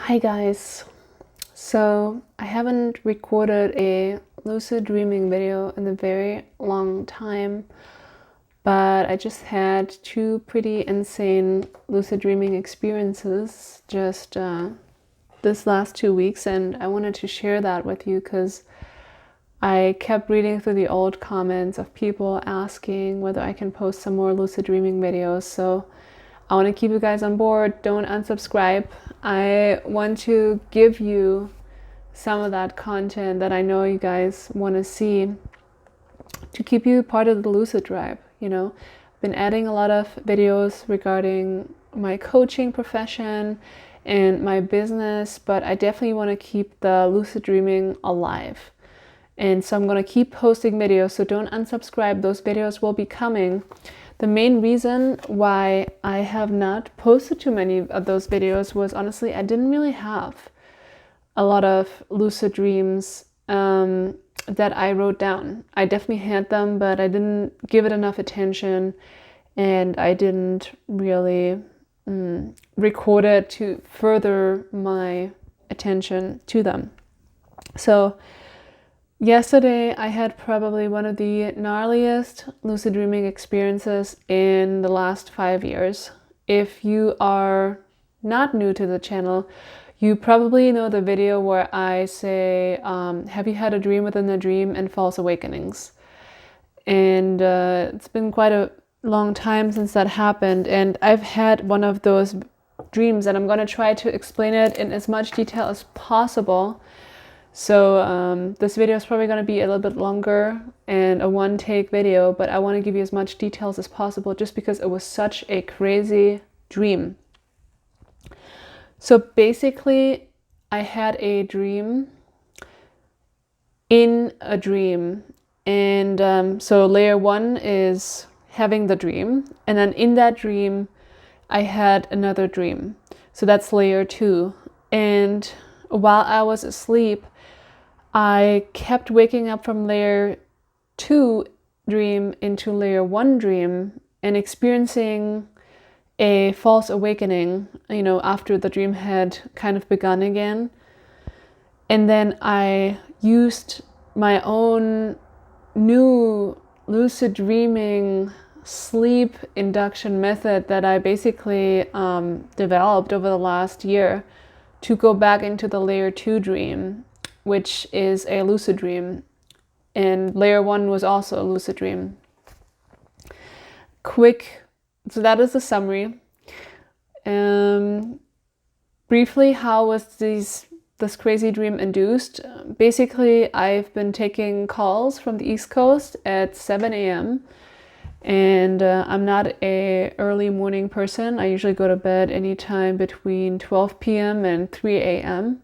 Hi guys. So I haven't recorded a lucid dreaming video in a very long time, but I just had two pretty insane lucid dreaming experiences just this last 2 weeks, and I wanted to share that with you because I kept reading through the old comments of people asking whether I can post some more lucid dreaming videos. So I want to keep you guys on board. Don't unsubscribe. I want to give you some of that content that I know you guys want to see to keep you part of the lucid tribe. I've been adding a lot of videos regarding my coaching profession and my business, but I definitely want to keep the lucid dreaming alive. And so I'm going to keep posting videos, so don't unsubscribe. Those videos will be coming. The main reason why I have not posted too many of those videos was honestly, I didn't really have a lot of lucid dreams that I wrote down. I definitely had them, but I didn't give it enough attention, and I didn't really record it to further my attention to them. So yesterday, I had probably one of the gnarliest lucid dreaming experiences in the last 5 years. If you are not new to the channel, you probably know the video where I say, have you had a dream within a dream and false awakenings? And it's been quite a long time since that happened, and I've had one of those dreams, and I'm going to try to explain it in as much detail as possible. So this video is probably going to be a little bit longer and a one-take video, but I want to give you as much details as possible just because it was such a crazy dream. So basically, I had a dream in a dream. And so layer one is having the dream. And then in that dream, I had another dream. So that's layer two. And while I was asleep, I kept waking up from layer 2 dream into layer 1 dream and experiencing a false awakening, after the dream had kind of begun again. And then I used my own new lucid dreaming sleep induction method that I basically developed over the last year to go back into the layer 2 dream, which is a lucid dream, and layer 1 was also a lucid dream. So that is the summary. Briefly, how was this crazy dream induced? Basically, I've been taking calls from the East Coast at 7 a.m. and I'm not an early morning person. I usually go to bed anytime between 12 p.m. and 3 a.m.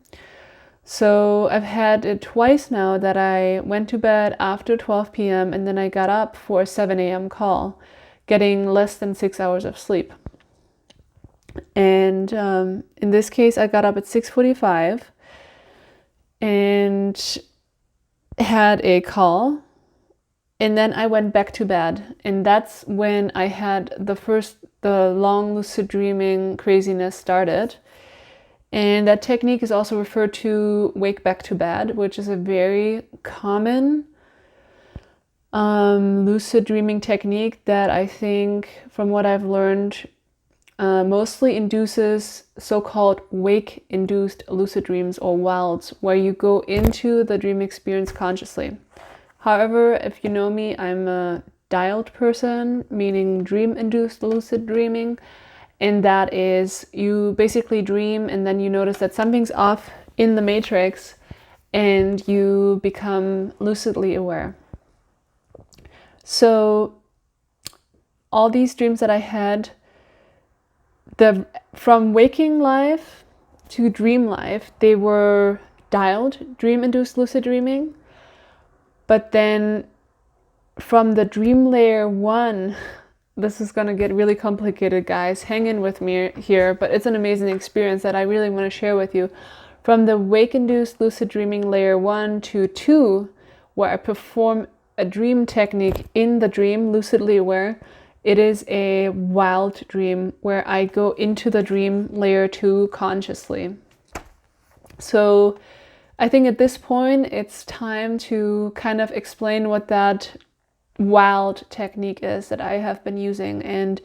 So I've had it twice now that I went to bed after 12 p.m. and then I got up for a 7 a.m. call, getting less than 6 hours of sleep. And in this case, I got up at 6:45 and had a call. And then I went back to bed. And that's when I had the long lucid dreaming craziness started. And that technique is also referred to wake back to bed, which is a very common lucid dreaming technique that I think, from what I've learned, mostly induces so-called wake-induced lucid dreams, or WILDs, where you go into the dream experience consciously. However, if you know me, I'm a dialed person, meaning dream-induced lucid dreaming. And that is, you basically dream and then you notice that something's off in the matrix and you become lucidly aware. So all these dreams that I had, from waking life to dream life, they were dialed dream-induced lucid dreaming. But then from the dream layer 1, this is going to get really complicated, guys. Hang in with me here, but it's an amazing experience that I really want to share with you. From the wake-induced lucid dreaming layer 1 to 2, where I perform a dream technique in the dream, lucidly aware, it is a wild dream where I go into the dream layer 2 consciously. So I think at this point it's time to kind of explain what that wild technique is that I have been using. And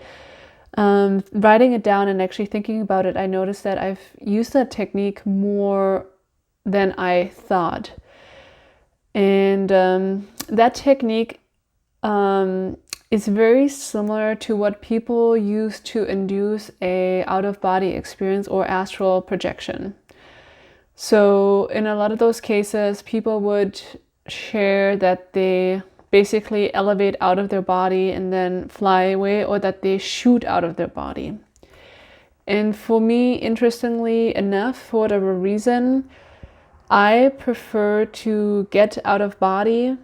writing it down and actually thinking about it, I noticed that I've used that technique more than I thought. And that technique is very similar to what people use to induce a out-of-body experience or astral projection. So in a lot of those cases, people would share that they basically elevate out of their body and then fly away, or that they shoot out of their body. And for me, interestingly enough, for whatever reason, I prefer to get out of body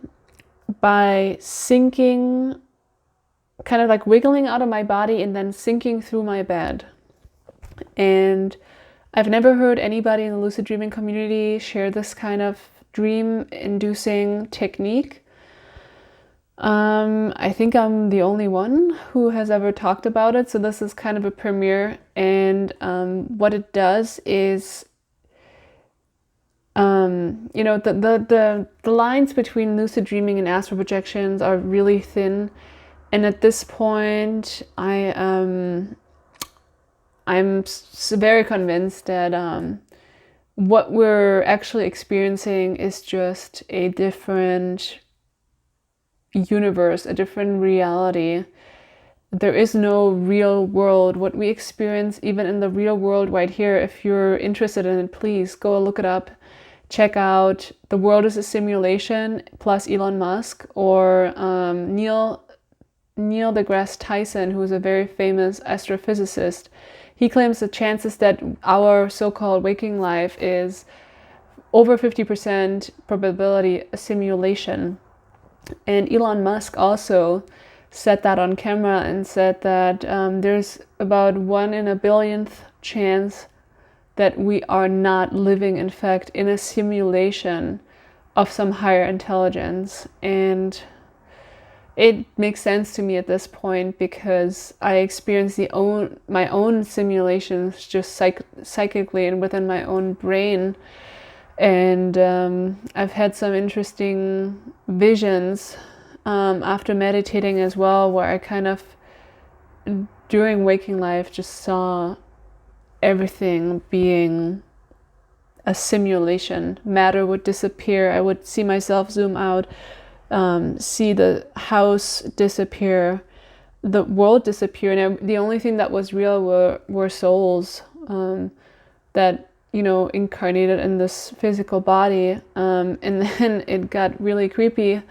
by sinking, kind of like wiggling out of my body and then sinking through my bed. And I've never heard anybody in the lucid dreaming community share this kind of dream-inducing technique. I think I'm the only one who has ever talked about it, so this is kind of a premiere. And what it does is, you know, the lines between lucid dreaming and astral projections are really thin. And at this point, I'm very convinced that what we're actually experiencing is just a different universe, a different reality. There is no real world. What we experience even in the real world right here, if you're interested in it, please go look it up. Check out The World is a Simulation plus Elon Musk, or Neil deGrasse Tyson, who is a very famous astrophysicist. He claims the chances that our so-called waking life is over 50% probability a simulation. And Elon Musk also said that on camera and said that there's about 1 in a billionth chance that we are not living, in fact, in a simulation of some higher intelligence. And it makes sense to me at this point, because I experience my own simulations just psychically and within my own brain. And I've had some interesting visions after meditating as well, where I kind of, during waking life, just saw everything being a simulation. Matter would disappear. I would see myself zoom out, see the house disappear, the world disappear, and the only thing that was real were souls that, you know, incarnated in this physical body. And then it got really creepy,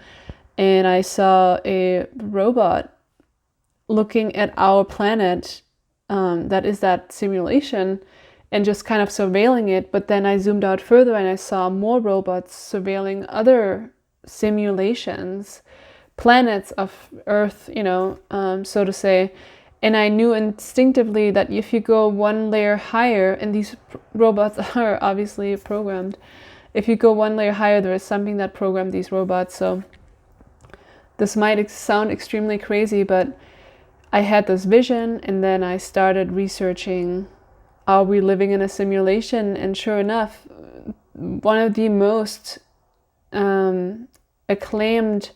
and I saw a robot looking at our planet that is that simulation, and just kind of surveilling it. But then I zoomed out further and I saw more robots surveilling other simulations, planets of Earth, you know, so to say. And I knew instinctively that if you go one layer higher, and these robots are obviously programmed, if you go one layer higher, there is something that programmed these robots. So this might sound extremely crazy, but I had this vision, and then I started researching, are we living in a simulation? And sure enough, one of the most acclaimed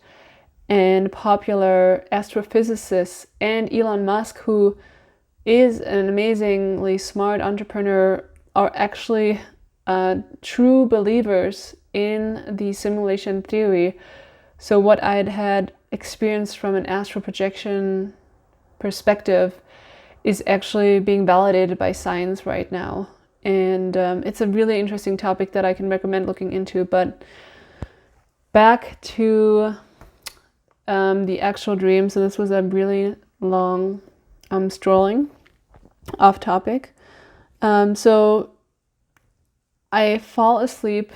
and popular astrophysicists, and Elon Musk, who is an amazingly smart entrepreneur, are actually true believers in the simulation theory. So what I had experienced from an astral projection perspective is actually being validated by science right now. And it's a really interesting topic that I can recommend looking into. But back to the actual dream. So this was a really long strolling off topic. So I fall asleep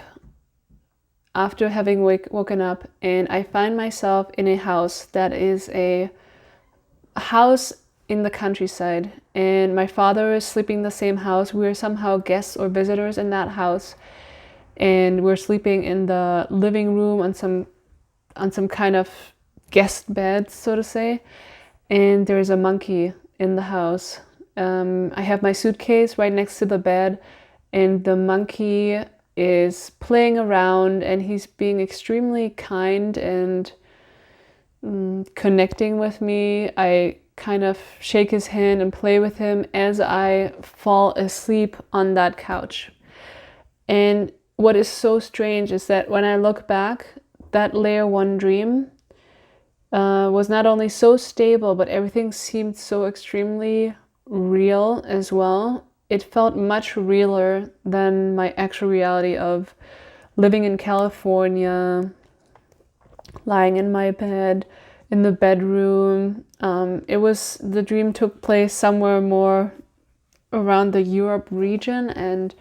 after having woken up, and I find myself in a house that is a house in the countryside, and my father is sleeping in the same house. We're somehow guests or visitors in that house, and we're sleeping in the living room on some kind of guest bed, so to say. And there's a monkey in the house. I have my suitcase right next to the bed, and the monkey is playing around, and he's being extremely kind and connecting with me. I kind of shake his hand and play with him as I fall asleep on that couch. And what is so strange is that when I look back, that layer 1 dream was not only so stable, but everything seemed so extremely real as well. It felt much realer than my actual reality of living in California, lying in my bed, in the bedroom. The dream took place somewhere more around the Europe region, and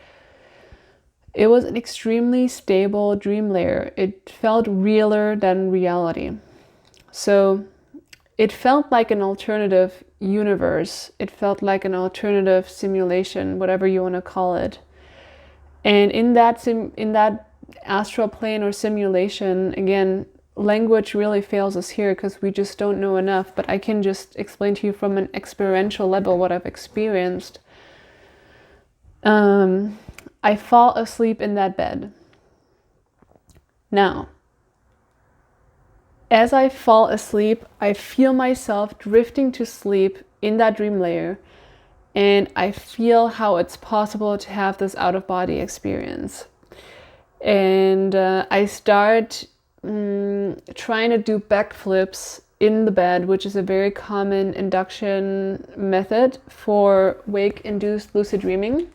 it was an extremely stable dream layer. It felt realer than reality. So it felt like an alternative universe. It felt like an alternative simulation, whatever you want to call it. And in that astral plane or simulation, again, language really fails us here because we just don't know enough, but I can just explain to you from an experiential level what I've experienced. I fall asleep in that bed. Now, as I fall asleep, I feel myself drifting to sleep in that dream layer, and I feel how it's possible to have this out-of-body experience. And I start trying to do backflips in the bed, which is a very common induction method for wake-induced lucid dreaming.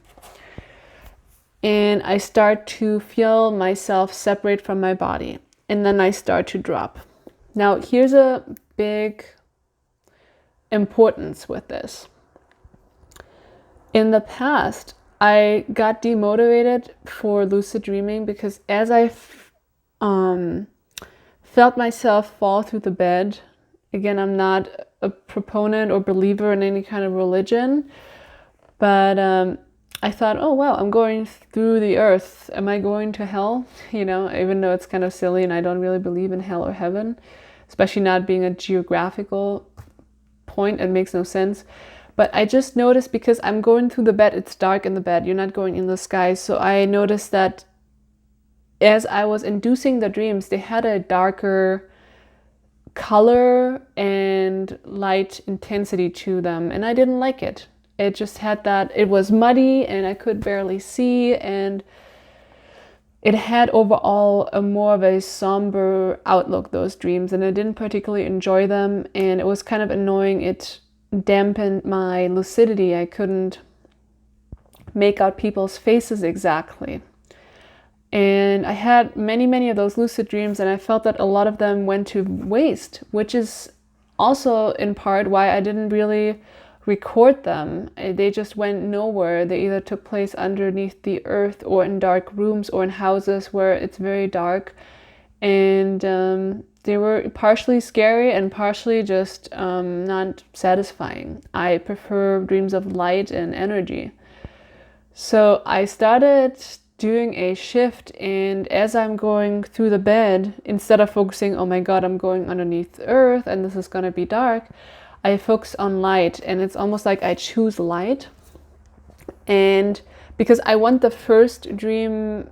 And I start to feel myself separate from my body, and then I start to drop. Now, here's a big importance with this. In the past, I got demotivated for lucid dreaming because as I felt myself fall through the bed, again, I'm not a proponent or believer in any kind of religion, but I thought, oh, wow, I'm going through the earth. Am I going to hell? You know, even though it's kind of silly and I don't really believe in hell or heaven, especially not being a geographical point, it makes no sense. But I just noticed because I'm going through the bed, it's dark in the bed, you're not going in the sky. So I noticed that as I was inducing the dreams, they had a darker color and light intensity to them, and I didn't like it. It just had that, it was muddy and I could barely see, and it had overall a more of a somber outlook, those dreams, and I didn't particularly enjoy them, and it was kind of annoying. It dampened my lucidity. I couldn't make out people's faces exactly. And I had many of those lucid dreams, and I felt that a lot of them went to waste, which is also in part why I didn't really record them. They just went nowhere. They either took place underneath the earth or in dark rooms or in houses where it's very dark, and they were partially scary and partially just not satisfying. I prefer dreams of light and energy. So I started doing a shift, and as I'm going through the bed, instead of focusing, oh my god, I'm going underneath the earth and this is gonna be dark, I focus on light, and it's almost like I choose light. And because I want the first dream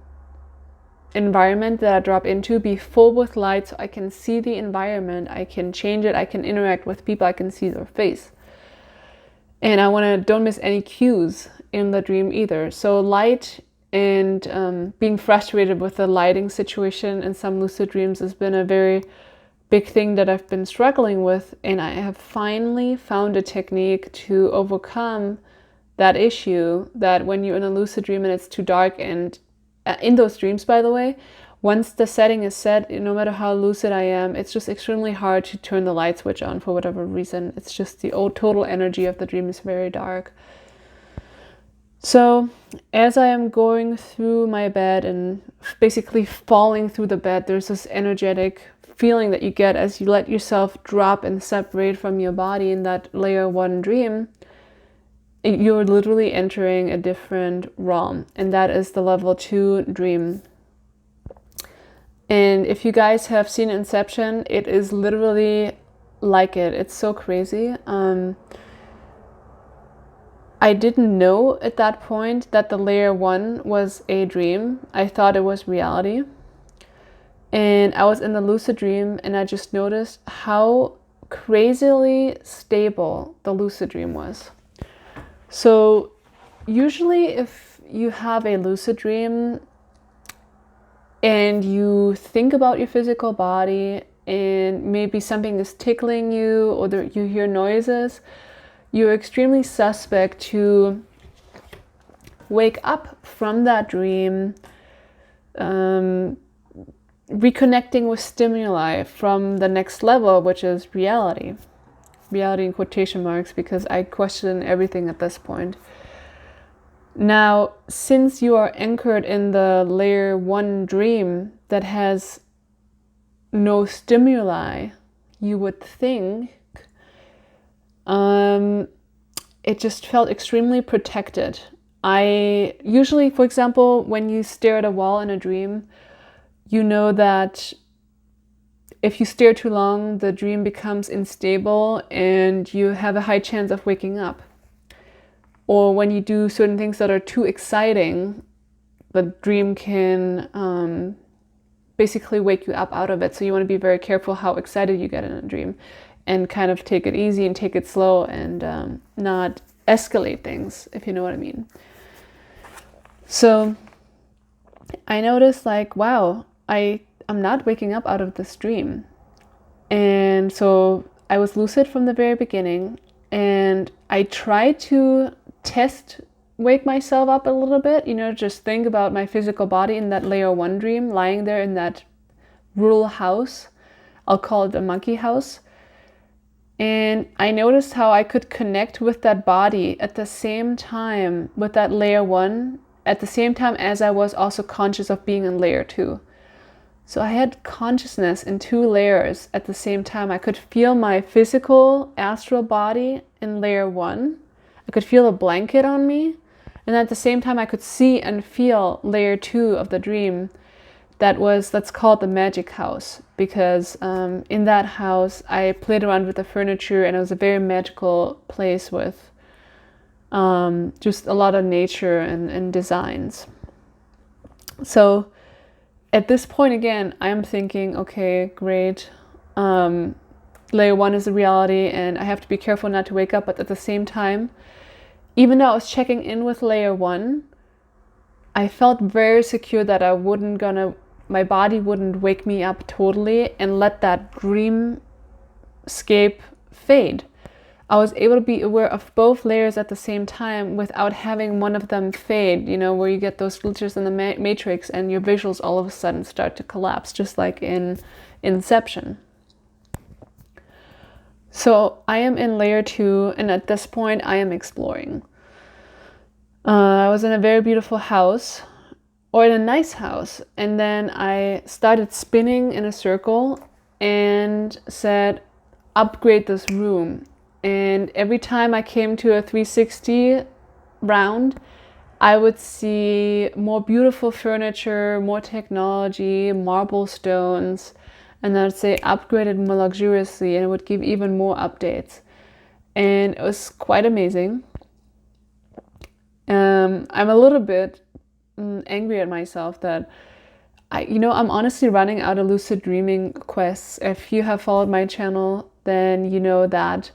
environment that I drop into be full with light, so I can see the environment, I can change it, I can interact with people, I can see their face. And I don't miss any cues in the dream either. So light and being frustrated with the lighting situation in some lucid dreams has been a very big thing that I've been struggling with, and I have finally found a technique to overcome that issue, that when you're in a lucid dream and it's too dark, and in those dreams, by the way, once the setting is set, no matter how lucid I am, it's just extremely hard to turn the light switch on for whatever reason. It's just the total energy of the dream is very dark. So as I am going through my bed and basically falling through the bed, there's this energetic feeling that you get as you let yourself drop and separate from your body in that layer 1 dream. You're literally entering a different realm, and that is the level 2 dream. And if you guys have seen Inception, it is literally like it. It's so crazy. I didn't know at that point that the layer 1 was a dream. I thought it was reality. And I was in the lucid dream, and I just noticed how crazily stable the lucid dream was. So usually if you have a lucid dream and you think about your physical body and maybe something is tickling you or you hear noises, you're extremely suspect to wake up from that dream, reconnecting with stimuli from the next level, which is reality. Reality in quotation marks, because I question everything at this point. Now, since you are anchored in the layer 1 dream that has no stimuli, you would think, it just felt extremely protected. I usually, for example, when you stare at a wall in a dream, you know that if you stare too long, the dream becomes unstable and you have a high chance of waking up. Or when you do certain things that are too exciting, the dream can basically wake you up out of it. So you want to be very careful how excited you get in a dream and kind of take it easy and take it slow and not escalate things, if you know what I mean. So I noticed like, wow, I'm not waking up out of this dream. And so I was lucid from the very beginning, and I tried to wake myself up a little bit, just think about my physical body in that layer 1 dream, lying there in that rural house. I'll call it a monkey house. And I noticed how I could connect with that body at the same time, with that layer 1, at the same time as I was also conscious of being in layer 2. So I had consciousness in 2 layers at the same time. I could feel my physical astral body in layer 1. I could feel a blanket on me. And at the same time, I could see and feel layer 2 of the dream. That's called the magic house, because in that house, I played around with the furniture, and it was a very magical place with just a lot of nature and designs. So at this point, again, I'm thinking, okay, great. Layer 1 is the reality, and I have to be careful not to wake up. But at the same time, even though I was checking in with layer 1, I felt very secure that my body wouldn't wake me up totally and let that dreamscape fade. I was able to be aware of both layers at the same time without having one of them fade, where you get those glitches in the matrix and your visuals all of a sudden start to collapse, just like in Inception. So I am in layer 2, and at this point I am exploring. I was in a very beautiful house, or in a nice house, and then I started spinning in a circle and said, upgrade this room. And every time I came to a 360 round, I would see more beautiful furniture, more technology, marble stones, and I'd say upgrade it more luxuriously, and it would give even more updates. And it was quite amazing. I'm a little bit angry at myself that I'm honestly running out of lucid dreaming quests. If you have followed my channel, then you know that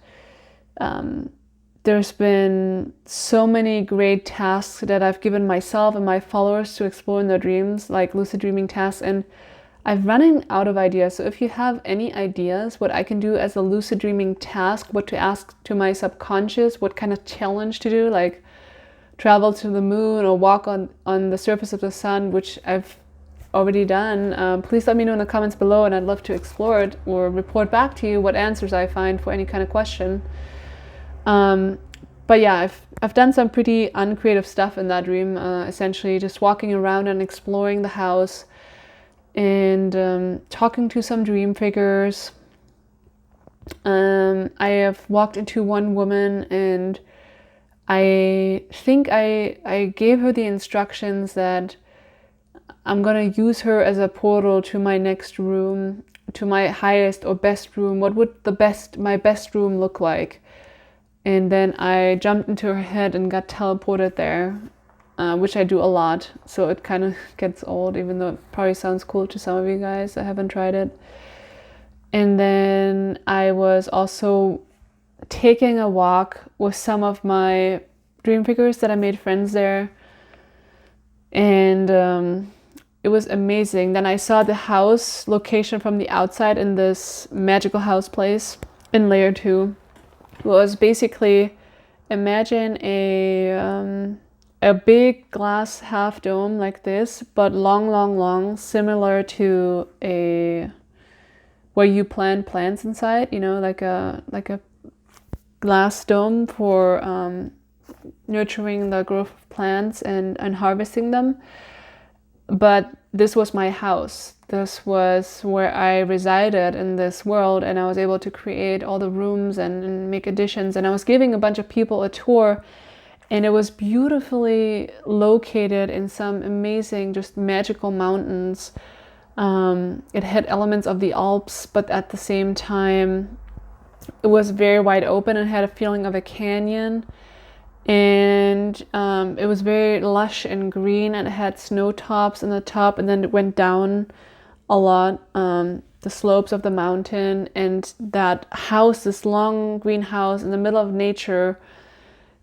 there's been so many great tasks that I've given myself and my followers to explore in their dreams, like lucid dreaming tasks, and I'm running out of ideas. So if you have any ideas what I can do as a lucid dreaming task, what to ask to my subconscious, what kind of challenge to do, like travel to the moon or walk on the surface of the sun, which I've already done, please let me know in the comments below, and I'd love to explore it or report back to you what answers I find for any kind of question. But yeah, I've done some pretty uncreative stuff in that dream, essentially just walking around and exploring the house and talking to some dream figures. I have walked into one woman, and I think I gave her the instructions that I'm gonna use her as a portal to my next room, to my highest or best room. What would my best room look like? And then I jumped into her head and got teleported there, which I do a lot. So it kind of gets old, even though it probably sounds cool to some of you guys that haven't tried it. And then I was also taking a walk with some of my dream figures that I made friends there. And it was amazing. Then I saw the house location from the outside in this magical house place in layer 2. It was basically, imagine a big glass half dome like this, but long, similar to where you plant plants inside, you know, like a glass dome for nurturing the growth of plants and harvesting them. But this was my house. This was where I resided in this world, and I was able to create all the rooms and make additions. And I was giving a bunch of people a tour, and it was beautifully located in some amazing, just magical mountains. It had elements of the Alps, but at the same time, it was very wide open and had a feeling of a canyon. And it was very lush and green, and it had snow tops in the top, and then it went down a lot, the slopes of the mountain. And that house, this long green house in the middle of nature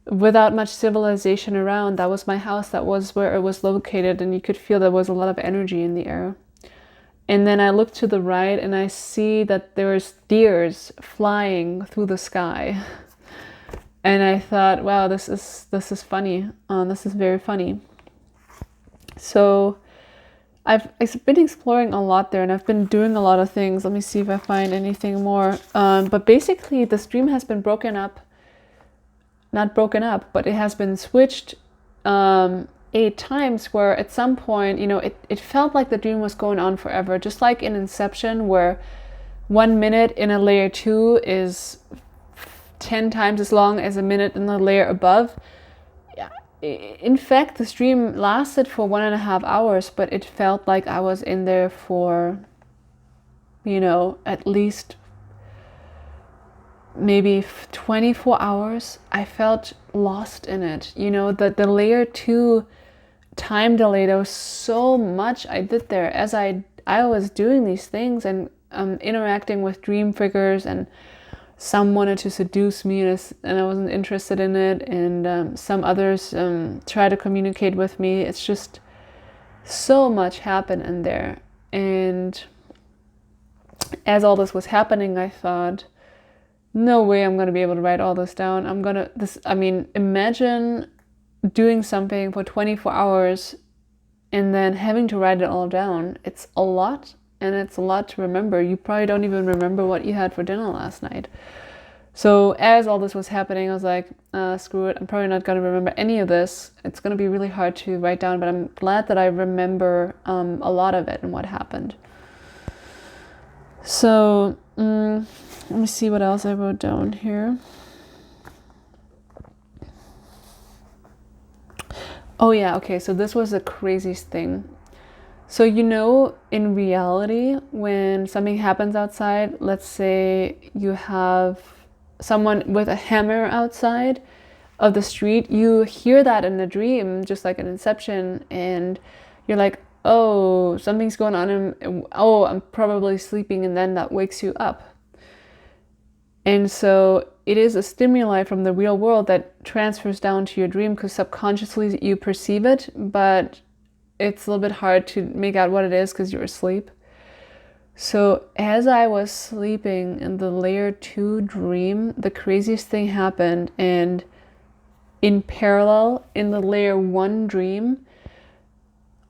without much civilization around, that was my house. That was where it was located, and you could feel there was a lot of energy in the air. And then I look to the right and I see that there's deers flying through the sky. And I thought, wow, this is funny. This is very funny. So I've been exploring a lot there, and I've been doing a lot of things. Let me see if I find anything more. But basically, this dream has been broken up. Not broken up, but it has been switched 8 times, where at some point, you know, it felt like the dream was going on forever. Just like in Inception, where 1 minute in a layer 2 is 10 times as long as a minute in the layer above. In fact, the stream lasted for 1.5 hours, but it felt like I was in there for, you know, at least maybe 24 hours. I felt lost in it. You know, the layer 2 time delay, there was so much I did there as I was doing these things and interacting with dream figures, and some wanted to seduce me and I wasn't interested in it, and some others try to communicate with me. It's just so much happened in there. And as all this was happening, I thought, no way I'm going to be able to write all this down. Imagine doing something for 24 hours and then having to write it all down. It's a lot. And it's a lot to remember. You probably don't even remember what you had for dinner last night. So as all this was happening, I was like, screw it. I'm probably not going to remember any of this. It's going to be really hard to write down, but I'm glad that I remember a lot of it and what happened. So let me see what else I wrote down here. Oh yeah, okay. So this was the craziest thing. So, you know, in reality, when something happens outside, let's say you have someone with a hammer outside of the street, you hear that in a dream, just like an Inception, and you're like, oh, something's going on, and oh, I'm probably sleeping, and then that wakes you up. And so it is a stimuli from the real world that transfers down to your dream, because subconsciously you perceive it, but it's a little bit hard to make out what it is because you're asleep. So as I was sleeping in the layer 2 dream, the craziest thing happened. And in parallel, in the layer 1 dream,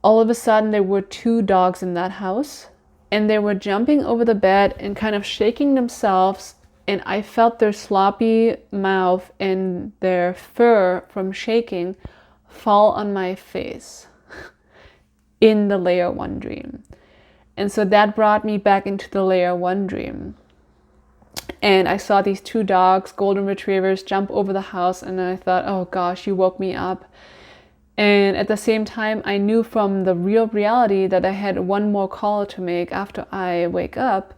all of a sudden there were 2 dogs in that house, and they were jumping over the bed and kind of shaking themselves. And I felt their sloppy mouth and their fur from shaking fall on my face in the layer 1 dream. And so that brought me back into the layer 1 dream. And I saw these 2 dogs, golden retrievers, jump over the house, and I thought, oh gosh, you woke me up. And at the same time, I knew from the real reality that I had one more call to make after I wake up.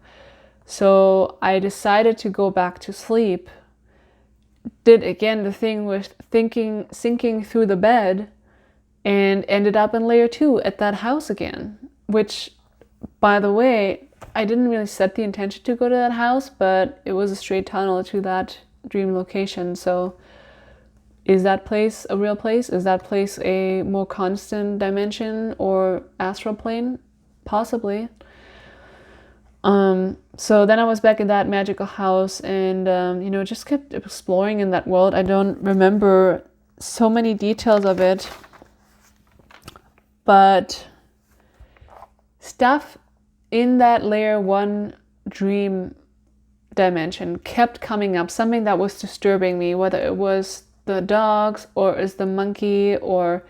So I decided to go back to sleep. did again the thing with sinking through the bed and ended up in layer 2 at that house again, which, by the way, I didn't really set the intention to go to that house, but it was a straight tunnel to that dream location. So is that place a real place? Is that place a more constant dimension or astral plane? Possibly. So then I was back in that magical house and, just kept exploring in that world. I don't remember so many details of it, but stuff in that layer 1 dream dimension kept coming up, something that was disturbing me, whether it was the dogs or is the monkey or,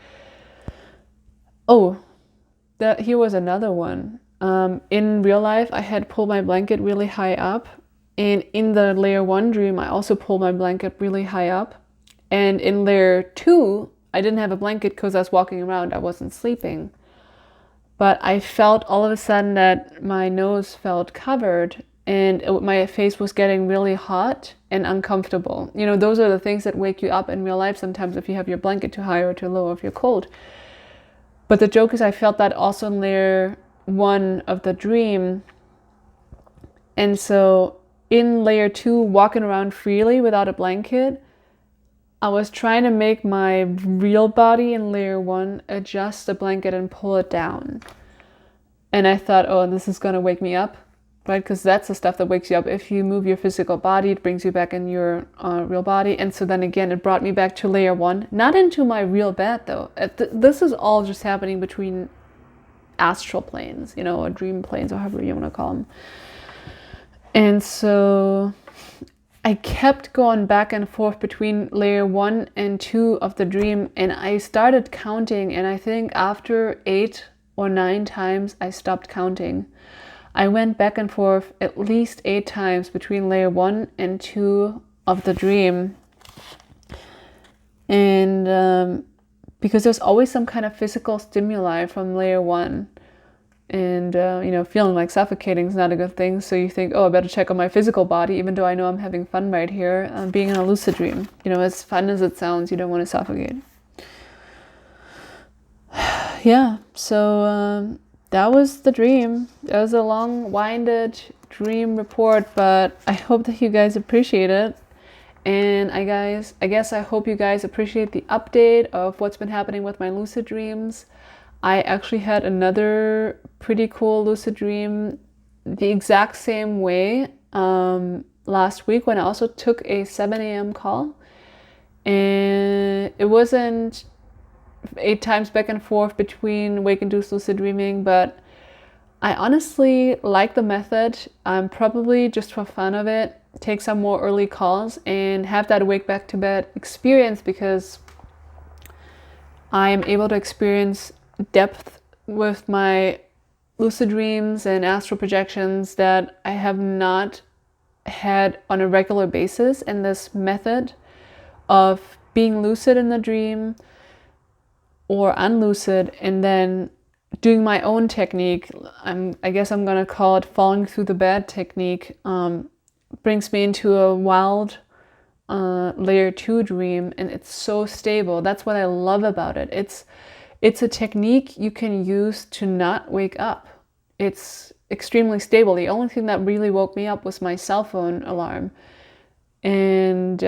here was another one. In real life, I had pulled my blanket really high up, and in the layer 1 dream, I also pulled my blanket really high up. And in layer 2, I didn't have a blanket because I was walking around, I wasn't sleeping. But I felt all of a sudden that my nose felt covered and my face was getting really hot and uncomfortable. Those are the things that wake you up in real life sometimes if you have your blanket too high or too low, if you're cold. But the joke is I felt that also in layer 1 of the dream. And so in layer 2, walking around freely without a blanket, I was trying to make my real body in layer 1 adjust the blanket and pull it down. And I thought, this is going to wake me up, right? Because that's the stuff that wakes you up. If you move your physical body, it brings you back in your real body. And so then again, it brought me back to layer 1, not into my real bed though. This is all just happening between astral planes, or dream planes, or however you want to call them. And so I kept going back and forth between layer 1 and 2 of the dream, and I started counting, and I think after 8 or 9 times I stopped counting. I went back and forth at least 8 times between layer 1 and 2 of the dream. And because there's always some kind of physical stimuli from layer 1. And, feeling like suffocating is not a good thing. So you think, I better check on my physical body, even though I know I'm having fun right here, being in a lucid dream. As fun as it sounds, you don't want to suffocate. Yeah, so that was the dream. It was a long-winded dream report, but I hope that you guys appreciate it. And I guess I hope you guys appreciate the update of what's been happening with my lucid dreams. I actually had another pretty cool lucid dream the exact same way last week when I also took a 7 a.m. call. And it wasn't 8 times back and forth between wake-induced lucid dreaming, but I honestly like the method. I'm probably just for fun of it, take some more early calls and have that wake back to bed experience, because I am able to experience depth with my lucid dreams and astral projections that I have not had on a regular basis in this method of being lucid in the dream or unlucid and then doing my own technique. I guess I'm gonna call it falling through the bed technique. Brings me into a wild layer 2 dream, and it's so stable. That's what I love about it. It's a technique you can use to not wake up. It's extremely stable. The only thing that really woke me up was my cell phone alarm, and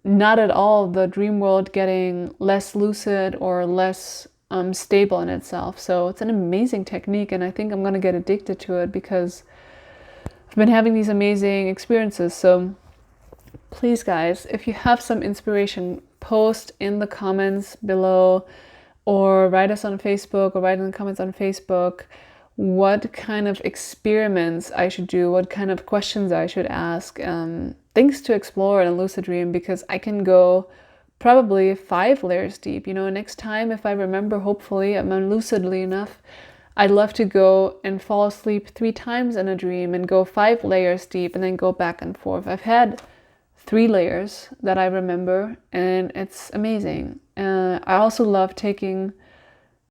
not at all the dream world getting less lucid or less stable in itself. So it's an amazing technique, and I think I'm gonna get addicted to it because I've been having these amazing experiences. So please guys, if you have some inspiration, post in the comments below or write us on Facebook or write in the comments on Facebook what kind of experiments I should do, what kind of questions I should ask, things to explore in a lucid dream, because I can go probably 5 layers deep. Next time, if I remember, hopefully I'm lucidly enough, I'd love to go and fall asleep 3 times in a dream and go 5 layers deep and then go back and forth. I've had 3 layers that I remember, and it's amazing. I also love taking